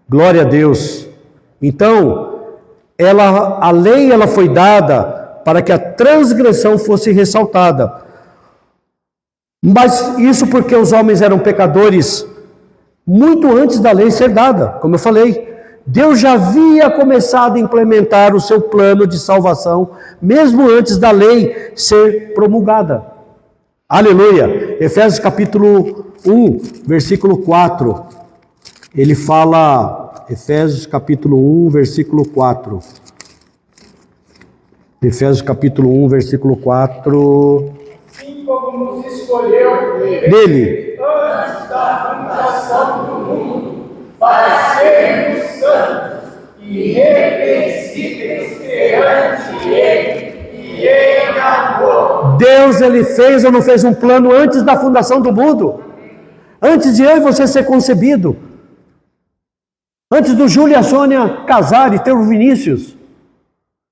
glória a Deus. Então, a lei ela foi dada para que a transgressão fosse ressaltada. Mas isso porque os homens eram pecadores muito antes da lei ser dada, como eu falei. Deus já havia começado a implementar o seu plano de salvação, mesmo antes da lei ser promulgada. Aleluia! Efésios capítulo 1, versículo 4. Ele fala, Efésios capítulo 1, versículo 4. Efésios capítulo 1, versículo 4. Assim como nos escolheu Nele. antes da fundação do mundo, para sermos santos e irrepreensíveis perante Ele e em amor. Deus, Ele fez ou não fez um plano antes da fundação do mundo? Antes de eu e você ser concebido? Antes do Júlio e a Sônia casar e ter o Vinícius?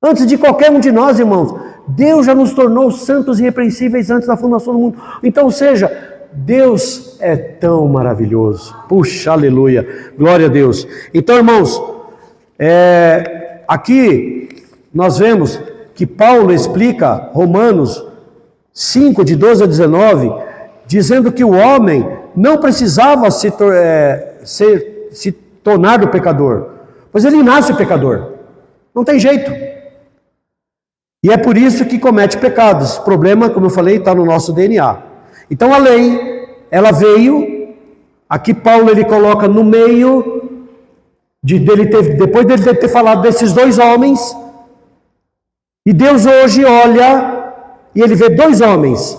Antes de qualquer um de nós, irmãos, Deus já nos tornou santos e irrepreensíveis antes da fundação do mundo. Então, ou seja, Deus é tão maravilhoso. Puxa, aleluia, glória a Deus. Então, irmãos, aqui nós vemos que Paulo explica Romanos 5, de 12 a 19, dizendo que o homem não precisava se tornar o pecador, pois ele nasce pecador, não tem jeito. E é por isso que comete pecados. O problema, como eu falei, está no nosso DNA. Então a lei, ela veio, aqui Paulo ele coloca no meio, depois dele ter falado desses dois homens, E Deus hoje olha e ele vê dois homens,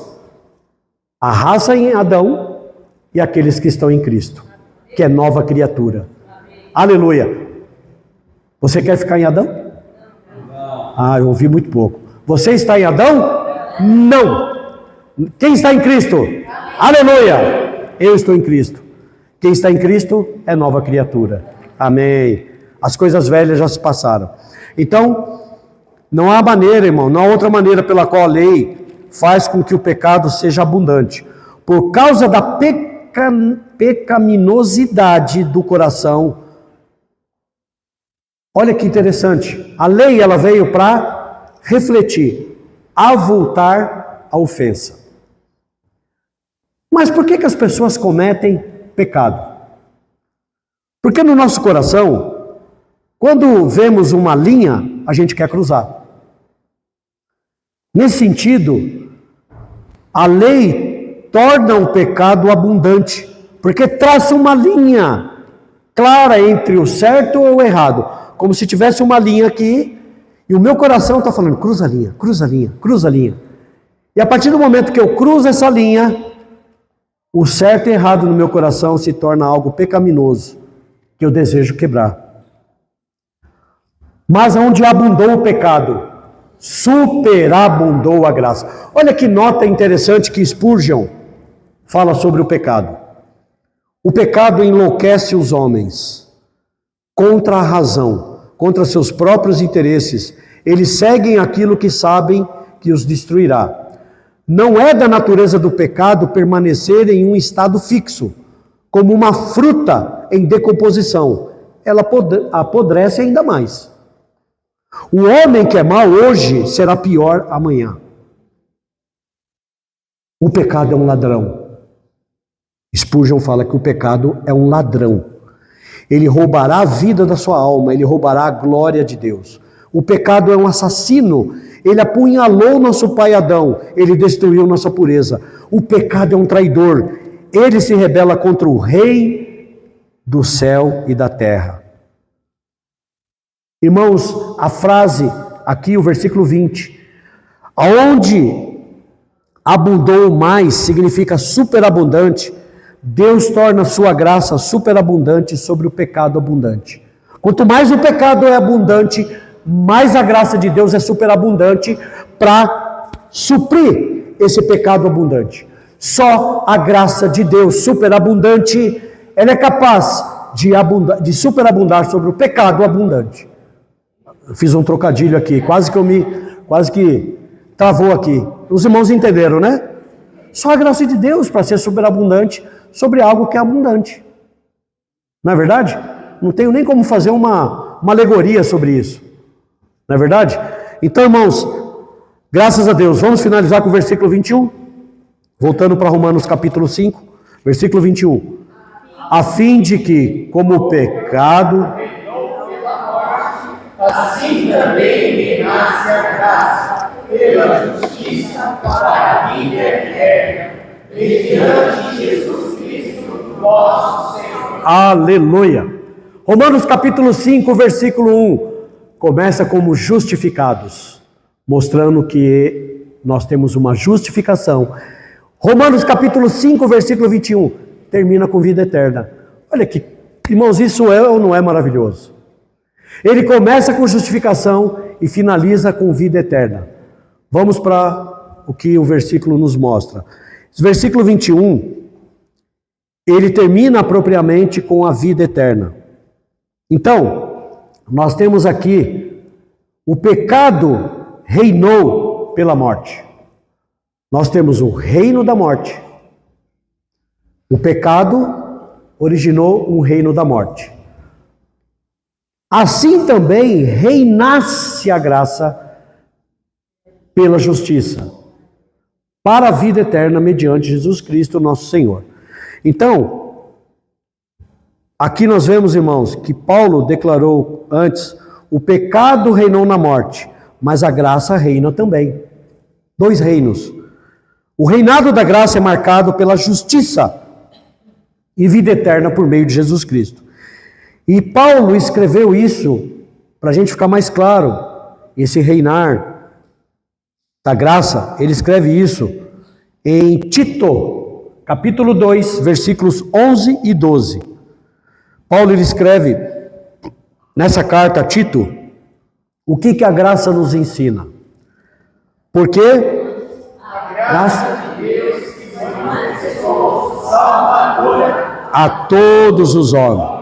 a raça em Adão e aqueles que estão em Cristo, que é nova criatura. Aleluia. Você quer ficar em Adão? Eu ouvi muito pouco. Você está em Adão? Não. Quem está em Cristo? Aleluia. Eu estou em Cristo. Quem está em Cristo é nova criatura. Amém. As coisas velhas já se passaram. Então, não há maneira, irmão, não há outra maneira pela qual a lei faz com que o pecado seja abundante. Por causa da pecaminosidade do coração. Olha que interessante. A lei, ela veio para refletir, avultar a ofensa. Mas por que as pessoas cometem pecado? Porque no nosso coração, quando vemos uma linha, a gente quer cruzar. Nesse sentido, a lei torna o pecado abundante, porque traça uma linha clara entre o certo e o errado, como se tivesse uma linha aqui, e o meu coração está falando, cruza a linha, cruza a linha, cruza a linha. E a partir do momento que eu cruzo essa linha, o certo e errado no meu coração se torna algo pecaminoso, que eu desejo quebrar. Mas onde abundou o pecado, superabundou a graça. Olha que nota interessante que Spurgeon fala sobre o pecado. O pecado enlouquece os homens contra a razão, contra seus próprios interesses. Eles seguem aquilo que sabem que os destruirá. Não é da natureza do pecado permanecer em um estado fixo, como uma fruta em decomposição. Ela apodrece ainda mais. O homem que é mau hoje será pior amanhã. O pecado é um ladrão. Spurgeon fala que o pecado é um ladrão. Ele roubará a vida da sua alma, ele roubará a glória de Deus. O pecado é um assassino. Ele apunhalou nosso pai Adão, ele destruiu nossa pureza. O pecado é um traidor. Ele se rebela contra o Rei do céu e da terra. Irmãos, a frase aqui, o versículo 20, aonde abundou mais significa superabundante. Deus torna a sua graça superabundante sobre o pecado abundante. Quanto mais o pecado é abundante, mais a graça de Deus é superabundante para suprir esse pecado abundante. Só a graça de Deus superabundante, ela é capaz de superabundar sobre o pecado abundante. Eu fiz um trocadilho aqui, quase que travou aqui. Os irmãos entenderam, né? Só a graça de Deus para ser superabundante sobre algo que é abundante. Não é verdade? Não tenho nem como fazer uma alegoria sobre isso. Não é verdade? Então, irmãos, graças a Deus, vamos finalizar com o versículo 21. Voltando para Romanos capítulo 5, versículo 21. A fim de que, como o pecado... assim também reinasse a graça pela justiça para a vida eterna, mediante Jesus Cristo, nosso Senhor. Aleluia! Romanos capítulo 5, versículo 1, começa como justificados, mostrando que nós temos uma justificação. Romanos capítulo 5, versículo 21, termina com vida eterna. Olha que, irmãos, isso é ou não é maravilhoso? Ele começa com justificação e finaliza com vida eterna. Vamos para o que o versículo nos mostra. Versículo 21, ele termina propriamente com a vida eterna. Então, nós temos aqui, o pecado reinou pela morte. Nós temos o reino da morte. O pecado originou um reino da morte. Assim também reinasse a graça pela justiça, para a vida eterna mediante Jesus Cristo, nosso Senhor. Então, aqui nós vemos, irmãos, que Paulo declarou antes, o pecado reinou na morte, mas a graça reina também. Dois reinos. O reinado da graça é marcado pela justiça e vida eterna por meio de Jesus Cristo. E Paulo escreveu isso para a gente ficar mais claro, esse reinar da graça, ele escreve isso em Tito, capítulo 2, versículos 11 e 12. Paulo ele escreve nessa carta a Tito o que a graça nos ensina. Porque A graça de Deus que se manifestou salvadora a todos os homens.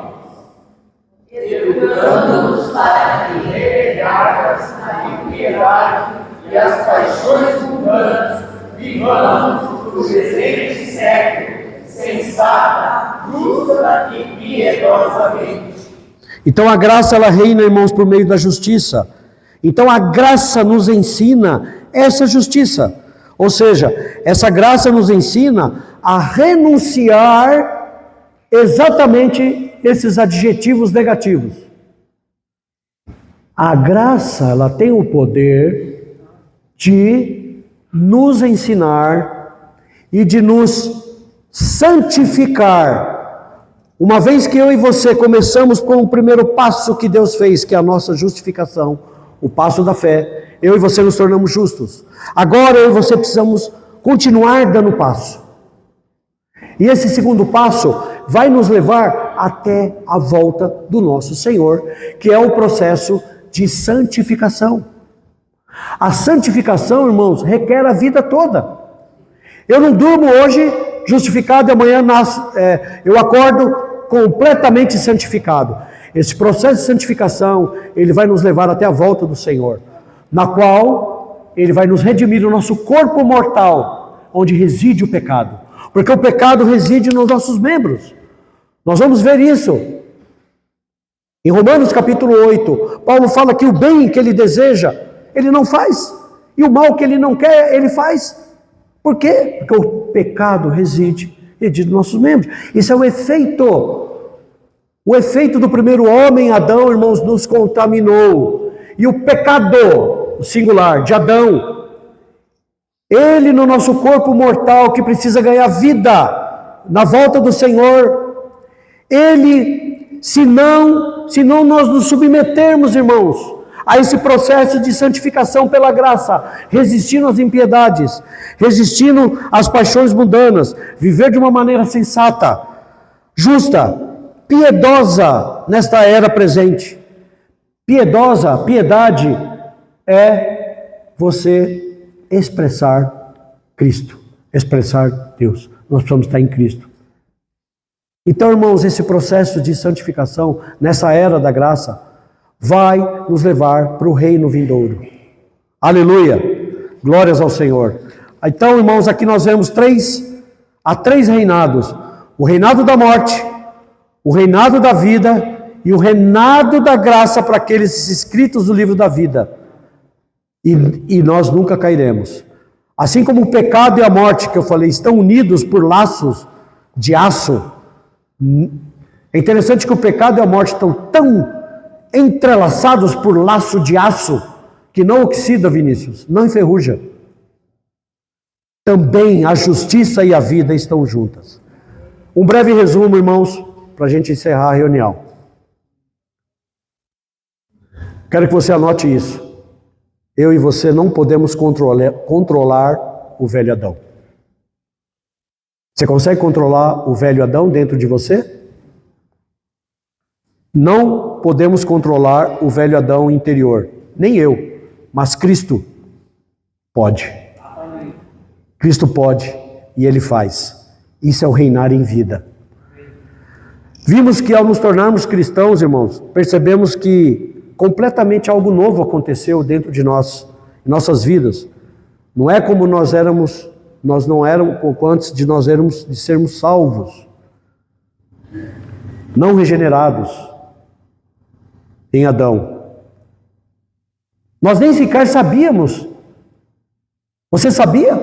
educando-nos para que, renegadas na impiedade e as paixões mundanas, vivamos no presente século, sensata, justa e piedosamente. Então a graça ela reina, irmãos, por meio da justiça. Então a graça nos ensina essa justiça. Ou seja, essa graça nos ensina a renunciar exatamente esses adjetivos negativos. A graça, ela tem o poder de nos ensinar e de nos santificar. Uma vez que eu e você começamos com o primeiro passo que Deus fez, que é a nossa justificação, o passo da fé, eu e você nos tornamos justos. Agora eu e você precisamos continuar dando passo. E esse segundo passo vai nos levar até a volta do nosso Senhor, que é o processo de santificação. A santificação, irmãos, requer a vida toda. Eu não durmo hoje justificado e amanhã eu acordo completamente santificado. Esse processo de santificação, ele vai nos levar até a volta do Senhor, na qual ele vai nos redimir o nosso corpo mortal, onde reside o pecado. Porque o pecado reside nos nossos membros. Nós vamos ver isso. Em Romanos capítulo 8, Paulo fala que o bem que ele deseja, ele não faz. E o mal que ele não quer, ele faz. Por quê? Porque o pecado reside nos nossos membros. Isso é o efeito. O efeito do primeiro homem, Adão, irmãos, nos contaminou. E o pecado, o singular, de Adão, ele no nosso corpo mortal que precisa ganhar vida na volta do Senhor, ele, se não nós nos submetermos, irmãos, a esse processo de santificação pela graça, resistindo às impiedades, resistindo às paixões mundanas, viver de uma maneira sensata, justa, piedosa nesta era presente. Piedosa, piedade é você expressar Cristo, expressar Deus. Nós precisamos estar em Cristo. Então, irmãos, esse processo de santificação, nessa era da graça, vai nos levar para o reino vindouro. Aleluia! Glórias ao Senhor. Então, irmãos, aqui nós vemos há três reinados. O reinado da morte, o reinado da vida e o reinado da graça para aqueles escritos do livro da vida. E nós nunca cairemos. Assim como o pecado e a morte, que eu falei, estão unidos por laços de aço. É interessante que o pecado e a morte estão tão entrelaçados por laço de aço que não oxida, Vinícius, não enferruja. Também a justiça e a vida estão juntas. Um breve resumo, irmãos, para a gente encerrar a reunião. Quero que você anote isso. Eu e você não podemos controlar o velho Adão. Você consegue controlar o velho Adão dentro de você? Não podemos controlar o velho Adão interior. Nem eu, mas Cristo pode. Cristo pode e Ele faz. Isso é o reinar em vida. Vimos que ao nos tornarmos cristãos, irmãos, percebemos que completamente algo novo aconteceu dentro de nós, em nossas vidas. Não é como nós não éramos pouco antes de sermos salvos, não regenerados em Adão. Nós nem sequer sabíamos. Você sabia?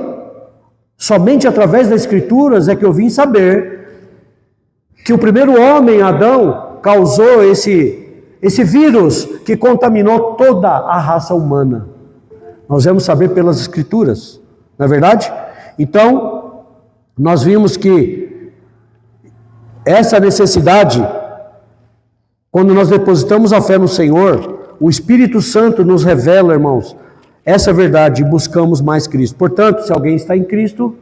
Somente através das Escrituras é que eu vim saber que o primeiro homem, Adão, causou esse vírus que contaminou toda a raça humana. Nós vamos saber pelas Escrituras, não é verdade? Então, nós vimos que essa necessidade, quando nós depositamos a fé no Senhor, o Espírito Santo nos revela, irmãos, Essa é a verdade, e buscamos mais Cristo. Portanto, se alguém está em Cristo,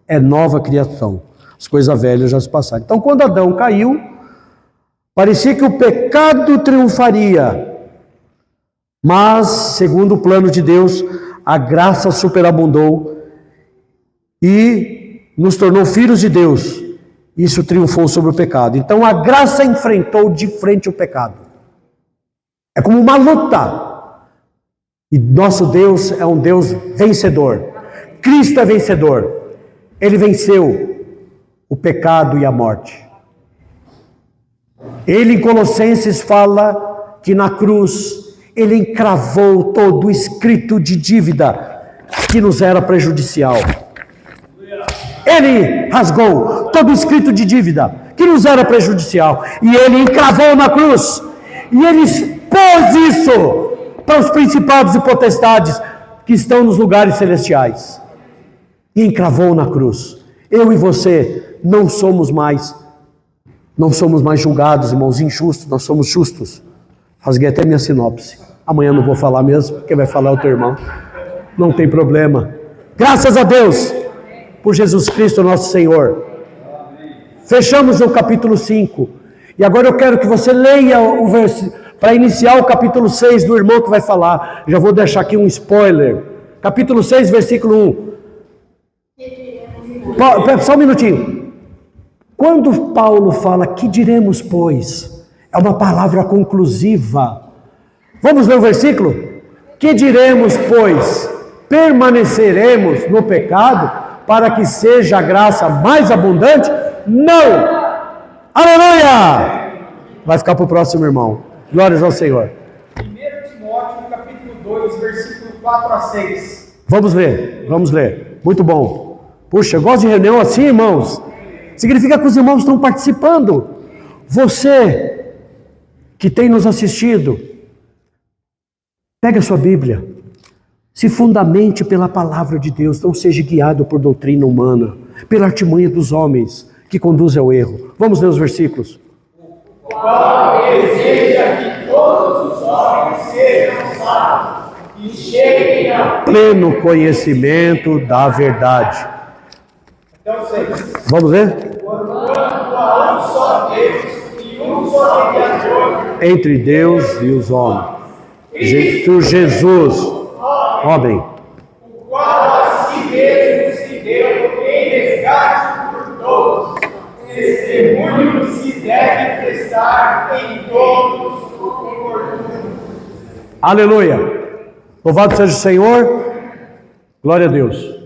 é nova criação. As coisas velhas já se passaram. Então, quando Adão caiu, parecia que o pecado triunfaria. Mas, segundo o plano de Deus, a graça superabundou e nos tornou filhos de Deus. Isso triunfou sobre o pecado. Então, a graça enfrentou de frente o pecado. É como uma luta. E nosso Deus é um Deus vencedor. Cristo é vencedor. Ele venceu o pecado e a morte. Ele em Colossenses fala que na cruz ele encravou todo o escrito de dívida que nos era prejudicial. Ele rasgou todo o escrito de dívida que nos era prejudicial. E ele encravou na cruz. E ele expôs isso para os principados e potestades que estão nos lugares celestiais. E encravou na cruz. Eu e você não somos mais julgados, irmãos, injustos, nós somos justos. Rasguei até minha sinopse. Amanhã não vou falar mesmo, quem vai falar é o teu irmão. Não tem problema. Graças a Deus por Jesus Cristo nosso Senhor. Fechamos o capítulo 5. E agora eu quero que você leia o versículo, para iniciar o capítulo 6 do irmão que vai falar. Já vou deixar aqui um spoiler. Capítulo 6, versículo 1. Só um minutinho. Quando Paulo fala, que diremos, pois? É uma palavra conclusiva. Vamos ler o versículo? Que diremos, pois? Permaneceremos no pecado para que seja a graça mais abundante? Não! Aleluia! Vai ficar para o próximo irmão. Glórias ao Senhor. 1 Timóteo, capítulo 2, versículo 4 a 6. Vamos ler. Muito bom. Puxa, eu gosto de reunião assim, irmãos. Significa que os irmãos estão participando. Você que tem nos assistido, pega a sua Bíblia, se fundamente pela palavra de Deus, não seja guiado por doutrina humana, pela artimanha dos homens que conduz ao erro. Vamos ler os versículos. Qual deseja que todos os homens sejam salvos e cheguem ao Pleno conhecimento da verdade. Então, 6. Vamos ler? Quanto a um só Deus e um só Criador, Entre Deus e os homens. Cristo Jesus, homem. o qual a si mesmo se deu em resgate por todos, testemunho que se deve prestar em todos os oportunos. Aleluia. Louvado seja o Senhor. Glória a Deus.